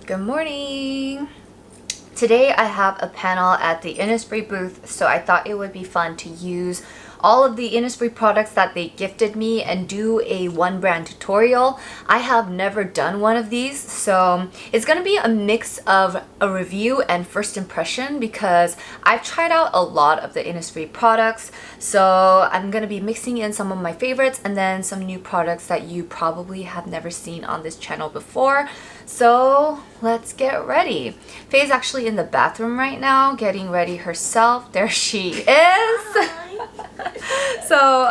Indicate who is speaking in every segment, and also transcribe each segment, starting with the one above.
Speaker 1: Good morning! Today I have a panel at the Innisfree booth, so I thought it would be fun to use all of the Innisfree products that they gifted me and do a one brand tutorial. I have never done one of these, so it's gonna be a mix of a review and first impression because I've tried out a lot of the Innisfree products, so I'm gonna be mixing in some of my favorites and then some new products that you probably have never seen on this channel before. So let's get ready. Faye's actually in the bathroom right now getting ready herself. There she is. So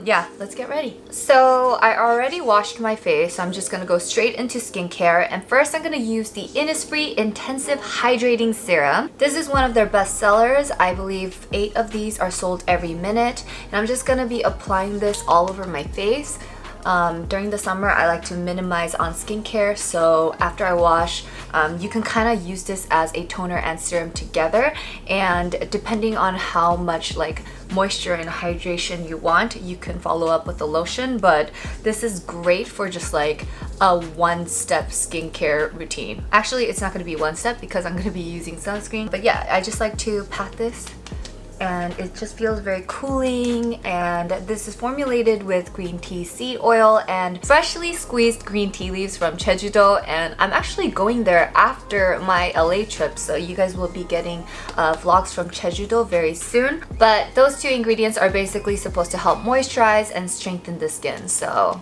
Speaker 1: yeah, let's get ready. So I already washed my face, so I'm just gonna go straight into skincare. And first I'm gonna use the Innisfree Intensive Hydrating Serum. This is one of their best sellers. I believe 8 of these are sold every minute. And I'm just gonna be applying this all over my face. During the summer, I like to minimize on skincare, so after I wash, you can kind of use this as a toner and serum together, and depending on how much like moisture and hydration you want, you can follow up with a lotion, but this is great for just like a one-step skincare routine. Actually, it's not going to be one step because I'm going to be using sunscreen, but yeah, I just like to pat this and it just feels very cooling. And this is formulated with green tea seed oil and freshly squeezed green tea leaves from Jeju-do, and I'm actually going there after my LA trip, so you guys will be getting vlogs from Jeju-do very soon. But those 2 ingredients are basically supposed to help moisturize and strengthen the skin, so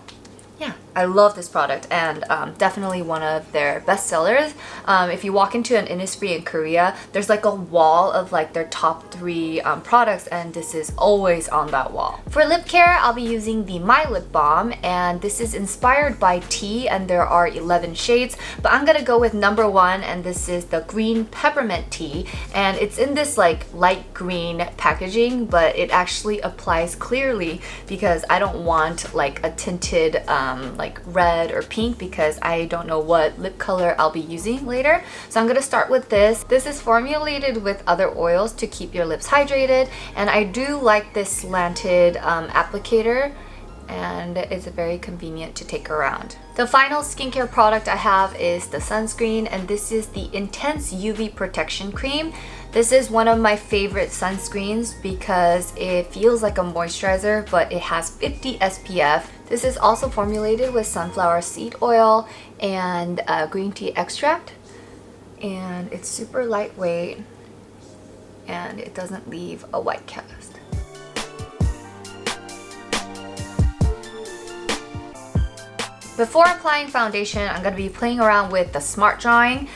Speaker 1: yeah, I love this product and definitely one of their best sellers. If you walk into an Innisfree in Korea, there's like a wall of like their top 3 products, and this is always on that wall. For lip care, I'll be using the My Lip Balm, and this is inspired by tea and there are 11 shades, but I'm gonna go with number 1, and this is the green peppermint tea, and it's in this like light green packaging, but it actually applies clearly because I don't want like a tinted like red or pink because I don't know what lip color I'll be using later. So I'm gonna start with this. This is formulated with other oils to keep your lips hydrated, and I do like this slanted applicator, and it's very convenient to take around. The final skincare product I have is the sunscreen, and this is the Intense UV Protection Cream. This is one of my favorite sunscreens because it feels like a moisturizer, but it has 50 SPF. This is also formulated with sunflower seed oil and green tea extract, and it's super lightweight and it doesn't leave a white cast. Before applying foundation, I'm going to be playing around with the Smart Drawing.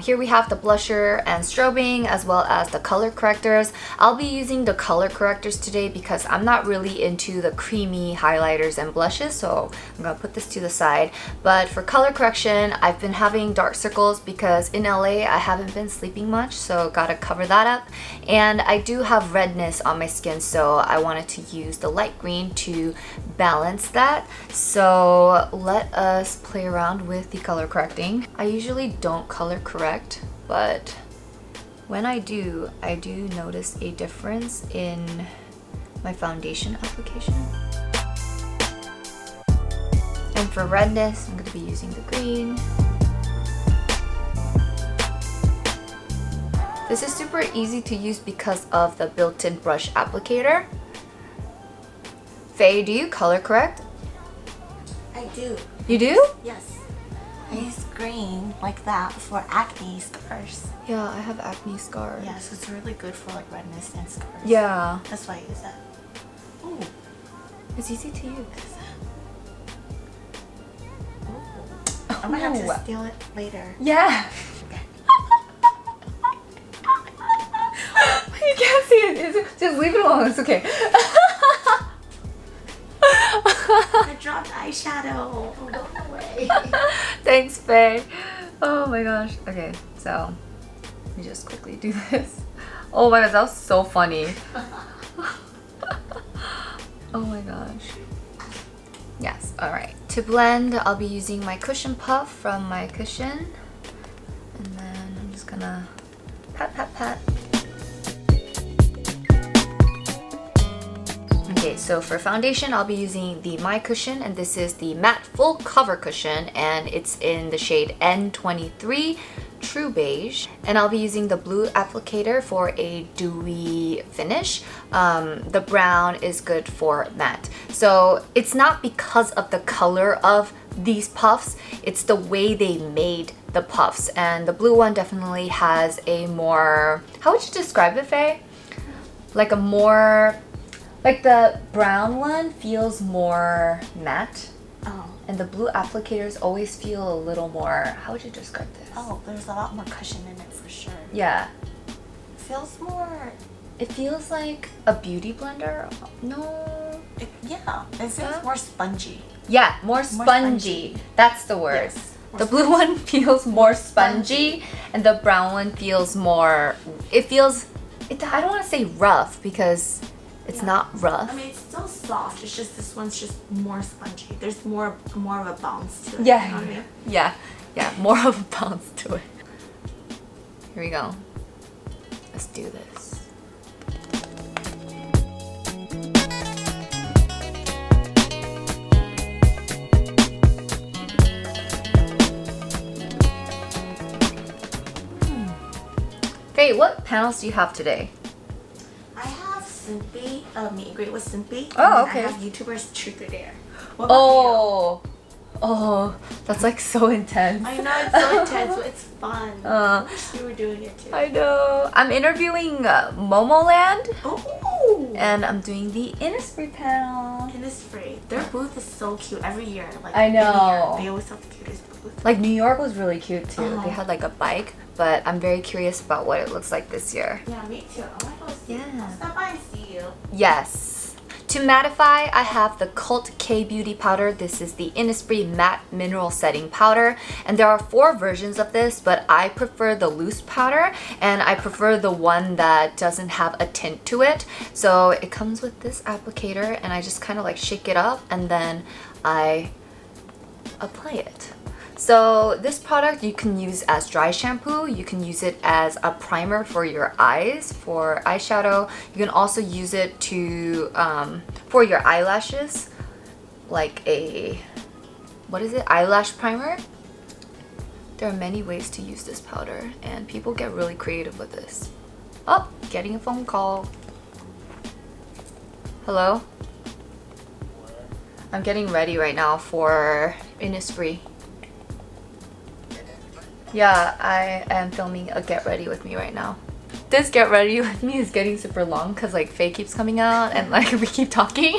Speaker 1: Here we have the blusher and strobing as well as the color correctors. I'll be using the color correctors today because I'm not really into the creamy highlighters and blushes, so I'm going to put this to the side. But for color correction, I've been having dark circles because in LA I haven't been sleeping much, so gotta cover that up. And I do have redness on my skin, so I wanted to use the light green to balance that. So let us play around with the color correcting. I usually don't color correct, but when I do notice a difference in my foundation application. And for redness, I'm going to be using the green. This is super easy to use because of the built-in brush applicator. Faye, do you color correct?
Speaker 2: I do.
Speaker 1: You do?
Speaker 2: Yes. I use green like that for acne scars.
Speaker 1: Yeah, I have acne scars.
Speaker 2: Yeah, so it's really good for like redness and scars.
Speaker 1: Yeah.
Speaker 2: That's why I use that. Ooh.
Speaker 1: It's easy to use.
Speaker 2: I might have to steal it later.
Speaker 1: Yeah. You can't see it. Just leave it alone. It's okay.
Speaker 2: I dropped eyeshadow. Go away.
Speaker 1: Thanks, Faye. Oh my gosh. Okay, so let me just quickly do this. Oh my gosh, that was so funny. Oh my gosh. Yes, alright. To blend, I'll be using my cushion puff from My Cushion. And then I'm just gonna pat, pat, pat. Okay, so for foundation, I'll be using the My Cushion, and this is the matte full cover cushion, and it's in the shade N23 True Beige. And I'll be using the blue applicator for a dewy finish. The brown is good for matte. So it's not because of the color of these puffs, it's the way they made the puffs. And the blue one definitely has a more, how would you describe it, Faye? Like a more, like the brown one feels more matte.
Speaker 2: Oh.
Speaker 1: And the blue applicators always feel a little more, how would you describe this?
Speaker 2: Oh, there's a lot more cushion in it for sure.
Speaker 1: Yeah.
Speaker 2: Feels more...
Speaker 1: It feels like a beauty blender. No.
Speaker 2: It feels more spongy.
Speaker 1: Yeah, more spongy. That's the word.
Speaker 2: Yes.
Speaker 1: The blue one feels more spongy, and the brown one feels more, it feels, I don't want to say rough because it's not rough.
Speaker 2: I mean, it's still soft. It's just this one's just more spongy. There's more of a bounce to it.
Speaker 1: Yeah,
Speaker 2: You know what I mean?
Speaker 1: yeah, more of a bounce to it. Here we go. Let's do this. Faye, what panels do you have today?
Speaker 2: I have Simpy, meet and greet with Simpy.
Speaker 1: Oh,
Speaker 2: and
Speaker 1: okay.
Speaker 2: I have YouTubers Truth or Dare. What about
Speaker 1: Oh, that's like so intense.
Speaker 2: you? I know it's so intense, but it's fun. I wish you were doing it too.
Speaker 1: I know. I'm interviewing Momoland,
Speaker 2: Oh!
Speaker 1: and I'm doing the Innisfree panel.
Speaker 2: Innisfree. Their booth is so cute every year. Like
Speaker 1: I know.
Speaker 2: any year, they always have the cutest booth.
Speaker 1: Like New York was really cute too.
Speaker 2: Oh.
Speaker 1: They had like a bike, but I'm very curious about what it looks like this year.
Speaker 2: Yeah, me too. I want to go see.
Speaker 1: Yeah.
Speaker 2: I'll stop by and see you.
Speaker 1: Yes. To mattify, I have the Cult K Beauty powder. This is the Innisfree Matte Mineral Setting Powder. And there are 4 versions of this, but I prefer the loose powder, and I prefer the one that doesn't have a tint to it. So it comes with this applicator, and I just kind of like shake it up, and then I apply it. So this product you can use as dry shampoo, you can use it as a primer for your eyes, for eyeshadow. You can also use it to for your eyelashes, like a, what is it, eyelash primer. There are many ways to use this powder, and people get really creative with this. Oh, getting a phone call. Hello? I'm getting ready right now for Innisfree. Yeah, I am filming a get ready with me right now. This get ready with me is getting super long because like Faye keeps coming out and like we keep talking.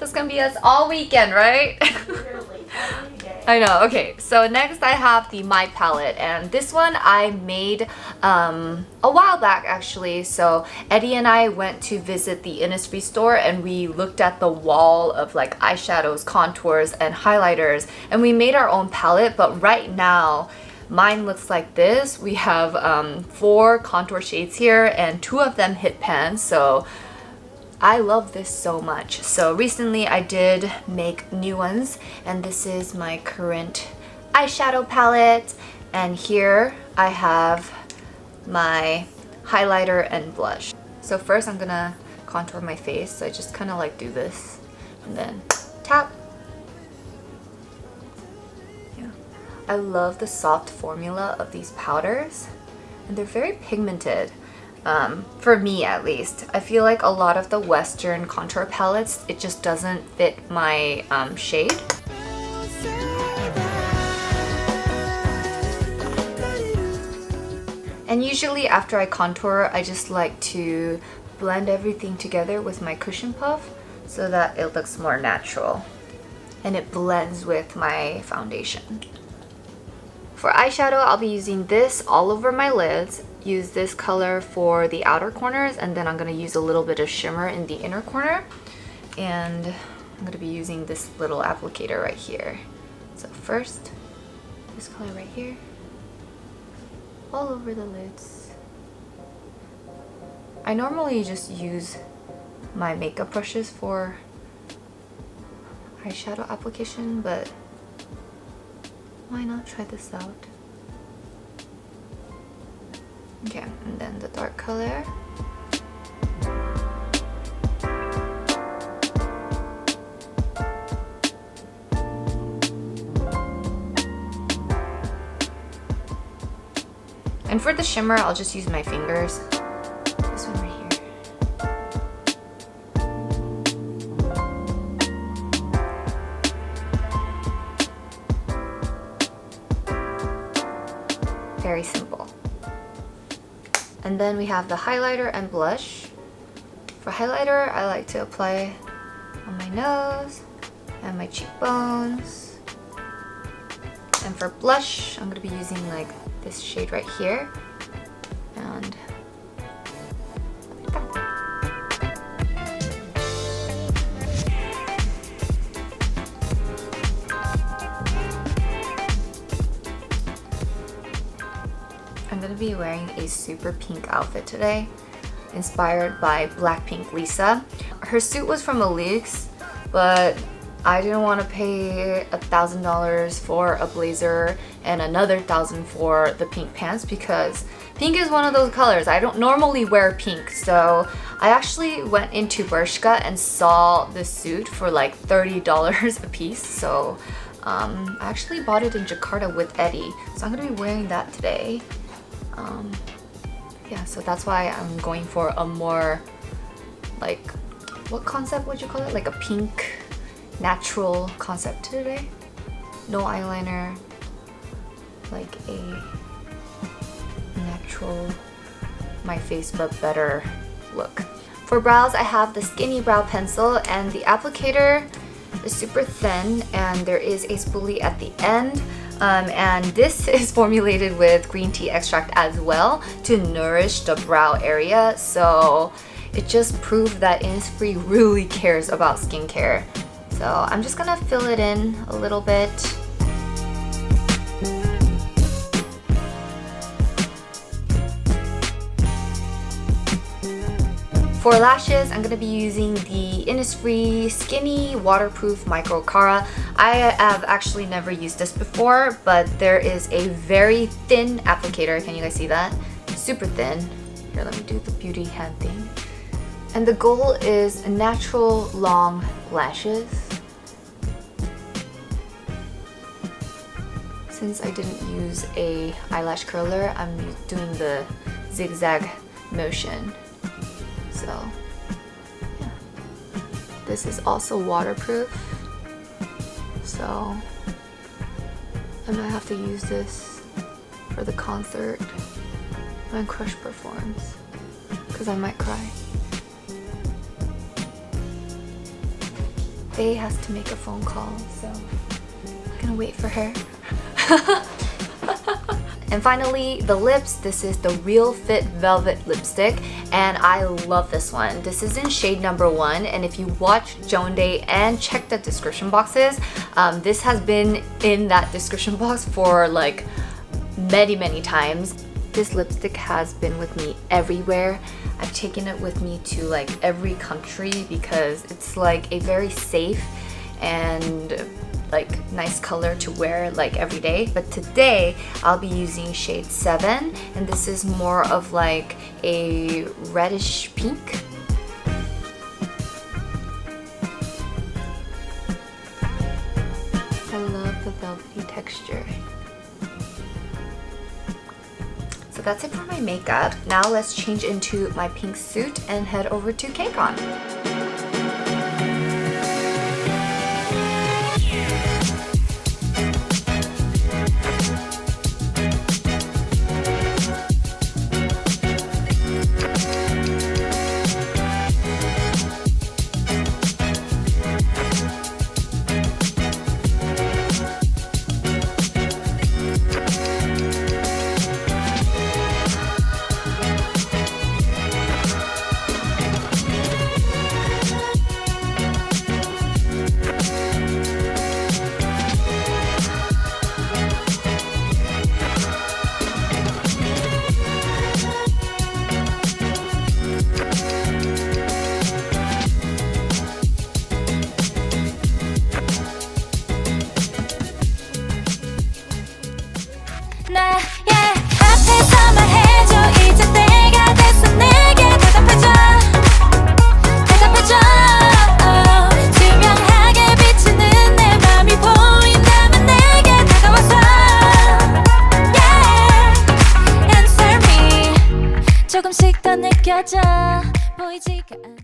Speaker 1: That's gonna be us all weekend, right?
Speaker 2: Literally, every day.
Speaker 1: I know. Okay, so next I have the My Palette, and this one I made a while back actually. So Eddie and I went to visit the Innisfree store, and we looked at the wall of like eyeshadows, contours, and highlighters, and we made our own palette. But right now mine looks like this. We have 4 contour shades here, and 2 of them hit pan. So I love this so much. So recently I did make new ones, and this is my current eyeshadow palette, and here I have my highlighter and blush. So first I'm gonna contour my face. So I just kind of like do this and then tap. Yeah. I love the soft formula of these powders, and they're very pigmented. For me at least. I feel like a lot of the Western contour palettes, it just doesn't fit my shade. And usually after I contour, I just like to blend everything together with my cushion puff so that it looks more natural and it blends with my foundation. For eyeshadow, I'll be using this all over my lids. Use this color for the outer corners, and then I'm going to use a little bit of shimmer in the inner corner. And I'm going to be using this little applicator right here. So first, this color right here, all over the lids. I normally just use my makeup brushes for eyeshadow application, but why not try this out? Okay, and then the dark color. And for the shimmer, I'll just use my fingers. This one right here. Very simple. And then we have the highlighter and blush. For highlighter, I like to apply on my nose and my cheekbones. And for blush, I'm gonna be using like this shade right here. And like that. I'm gonna be wearing a super pink outfit today, inspired by Blackpink Lisa. Her suit was from Alix, but I didn't want to pay $1,000 for a blazer and another $1,000 for the pink pants because pink is one of those colors. I don't normally wear pink, so I actually went into Bershka and saw this suit for like $30 a piece. So I actually bought it in Jakarta with Eddie, so I'm gonna be wearing that today. Yeah, so that's why I'm going for a more like, what concept would you call it? Like a pink natural concept today. No eyeliner, like a natural, my face but better look. For brows, I have the skinny brow pencil and the applicator is super thin and there is a spoolie at the end. And this is formulated with green tea extract as well to nourish the brow area. So it just proved that Innisfree really cares about skincare. So I'm just gonna fill it in a little bit. For lashes, I'm going to be using the Innisfree Skinny Waterproof Microcara. I have actually never used this before, but there is a very thin applicator. Can you guys see that? Super thin. Here, let me do the beauty hand thing. And the goal is natural long lashes. Since I didn't use a eyelash curler, I'm doing the zigzag motion. So, yeah. This is also waterproof. So, I might have to use this for the concert when Crush performs, because I might cry. Faye has to make a phone call, so I'm gonna wait for her. And finally, the lips. This is the Real Fit Velvet Lipstick, and I love this one. This is in shade number 1, and if you watch Joan Day and check the description boxes, this has been in that description box for like many times. This lipstick has been with me everywhere. I've taken it with me to like every country because it's like a very safe and like nice color to wear like every day. But today I'll be using shade 7, and this is more of like a reddish pink. I love the velvety texture. So that's it for my makeup. Now let's change into my pink suit and head over to KCON.
Speaker 3: 조금씩 더 느껴져 보이지가 않아